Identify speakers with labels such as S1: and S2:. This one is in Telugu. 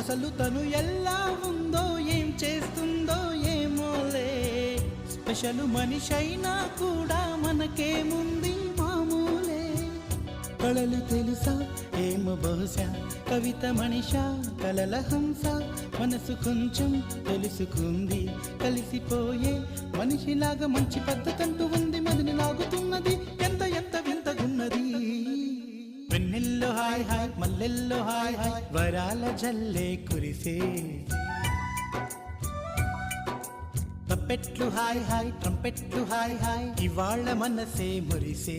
S1: అసలు తను ఎలా ఉందో ఏం చేస్తుందో ఏమోలే. స్పెషల్ మనిషైనా కూడా మనకేముంది మామూలే. కళలు తెలుసా ఏమో బహుశా, కవిత మనిషా కలల హంస. మనసు కొంచెం తెలుసుకుంది, కలిసిపోయే మనిషిలాగా మంచి పద్ధతంటూ ఉంది. మదిని లాగుతున్నది ఎంత ఎంత వింతగున్నది. వెన్నెల్లో హాయ్ హాయ్, మల్లెల్లో హాయ్ హాయ్, వరాల జల్లే కురిసే. తప్పెట్లు హాయ్ హాయ్, ట్రంపెట్లు హాయ్ హాయ్, ఇవాళ మనసే మురిసే.